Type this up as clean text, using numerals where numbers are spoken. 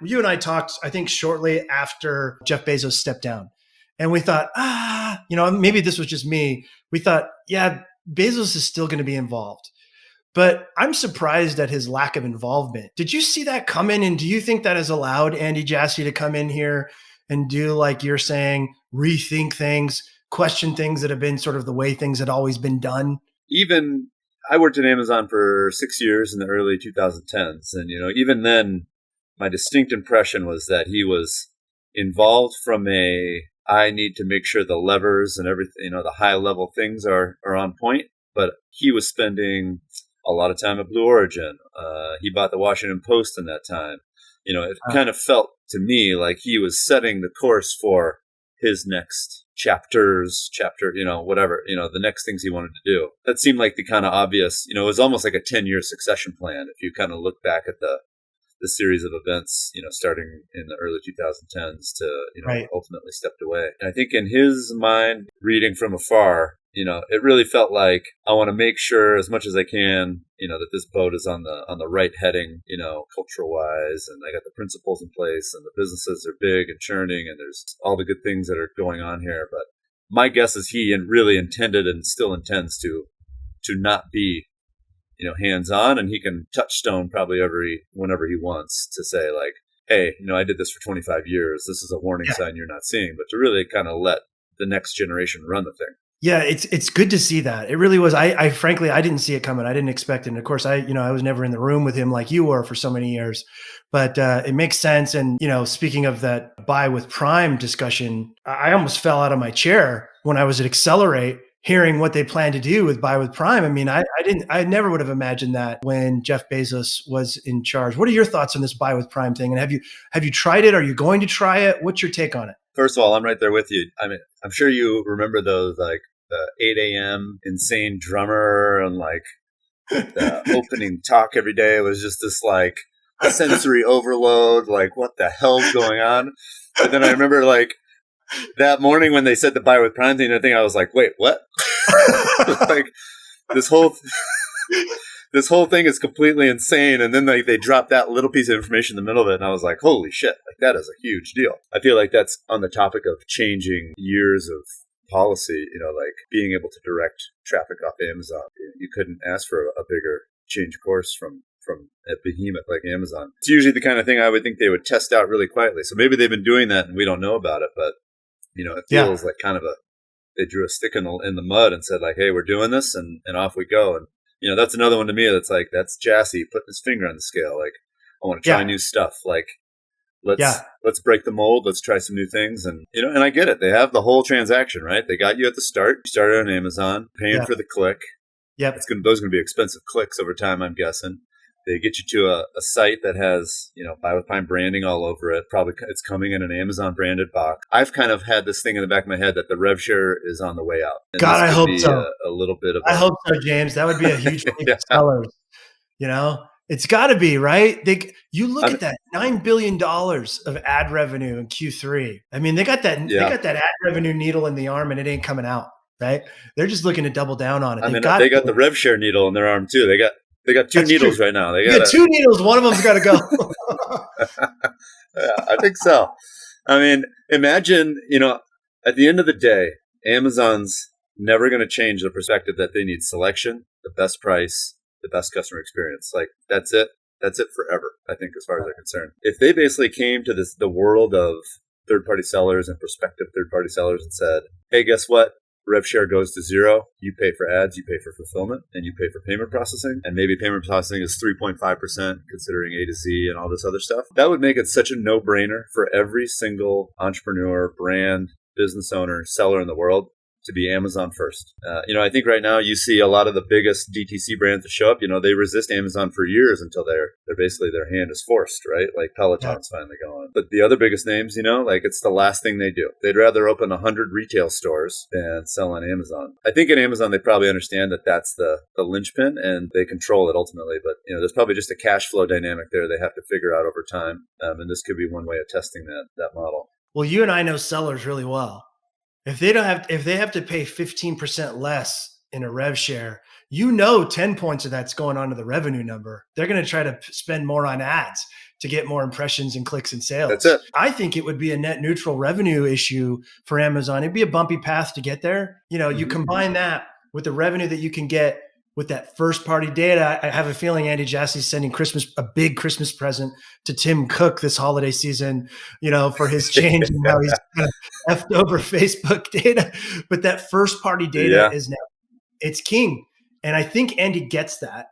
you and I talked, I think shortly after Jeff Bezos stepped down, and we thought, maybe this was just me. We thought, yeah, Bezos is still going to be involved. But I'm surprised at his lack of involvement. Did you see that coming? And do you think that has allowed Andy Jassy to come in here and do, like you're saying, rethink things, question things that have been sort of the way things had always been done? Even I worked at Amazon for 6 years in the early 2010s. And, even then, my distinct impression was that he was involved from I need to make sure the levers and everything, the high level things are on point. But he was spending a lot of time at Blue Origin. He bought the Washington Post in that time. It kind of felt to me like he was setting the course for his next chapter, whatever, the next things he wanted to do. That seemed like the kind of obvious, it was almost like a 10-year succession plan. If you kind of look back at the series of events, starting in the early 2010s to, right. Ultimately stepped away. And I think in his mind, reading from afar, it really felt like I want to make sure as much as I can, that this boat is on the right heading, cultural wise, and I got the principles in place, and the businesses are big and churning, and there's all the good things that are going on here. But my guess is he really intended and still intends to not be, hands on, and he can touchstone probably whenever he wants to say like, hey, I did this for 25 years. This is a warning sign you're not seeing, but to really kind of let the next generation run the thing. Yeah, it's good to see that. It really was. I frankly, I didn't see it coming. I didn't expect it. And of course, I was never in the room with him like you were for so many years, but it makes sense. And, speaking of that buy with Prime discussion, I almost fell out of my chair when I was at Accelerate hearing what they plan to do with buy with Prime. I mean, I never would have imagined that when Jeff Bezos was in charge. What are your thoughts on this buy with Prime thing? And have you tried it? Are you going to try it? What's your take on it? First of all, I'm right there with you. I mean, I'm sure you remember those, like, the 8 a.m. insane drummer and like the opening talk every day was just this like sensory overload, like what the hell's going on? But then I remember like that morning when they said the buy with Prime thing, I was like, wait, what? Like this whole thing is completely insane. And then they dropped that little piece of information in the middle of it. And I was like, holy shit, like that is a huge deal. I feel like that's on the topic of changing years of policy, like being able to direct traffic off Amazon. You couldn't ask for a bigger change course from a behemoth like Amazon. It's usually the kind of thing I would think they would test out really quietly. So maybe they've been doing that and we don't know about it, but it feels like kind of they drew a stick in the mud and said like, hey, we're doing this and off we go. And that's another one to me that's like, that's Jassy putting his finger on the scale. Like, I want to try new stuff. Like, let's break the mold. Let's try some new things. And, and I get it. They have the whole transaction, right? They got you at the start. You started on Amazon, paying for the click. Yep. Those are going to be expensive clicks over time, I'm guessing. They get you to a site that has, buy with Prime branding all over it. Probably it's coming in an Amazon branded box. I've kind of had this thing in the back of my head that the Rev Share is on the way out. And God, I hope so. A little bit of I hope so, James. That would be a huge thing for sellers. It's got to be, right? You look at that $9 billion of ad revenue in Q3. I mean, they got that ad revenue needle in the arm and it ain't coming out, right? They're just looking to double down on it. They got the Rev Share needle in their arm too. They got two needles right now. They got two needles. One of them's got to go. Yeah, I think so. I mean, imagine, at the end of the day, Amazon's never going to change the perspective that they need selection, the best price, the best customer experience. Like that's it. That's it forever, I think, as far as they're concerned. If they basically came to the world of third-party sellers and prospective third-party sellers and said, hey, guess what? Rev Share goes to zero. You pay for ads, you pay for fulfillment, and you pay for payment processing. And maybe payment processing is 3.5% considering A to Z and all this other stuff. That would make it such a no-brainer for every single entrepreneur, brand, business owner, seller in the world to be Amazon first. I think right now you see a lot of the biggest DTC brands that show up, they resist Amazon for years until they're basically their hand is forced, right? Like Peloton's finally going. But the other biggest names, like it's the last thing they do. They'd rather open 100 retail stores than sell on Amazon. I think at Amazon, they probably understand that that's the linchpin and they control it ultimately. But, there's probably just a cash flow dynamic there they have to figure out over time. And this could be one way of testing that model. Well, you and I know sellers really well. If they have to pay 15% less in a rev share, 10 points of that's going on to the revenue number. They're going to try to spend more on ads to get more impressions and clicks and That's sales. it. I think it would be a net neutral revenue issue for Amazon. It'd be a bumpy path to get there. You combine that with the revenue that you can get with that first party data. I have a feeling Andy Jassy's sending a big Christmas present to Tim Cook this holiday season, for his change and how he's kind of effed over Facebook data. But that first party data is now, it's king. And I think Andy gets that.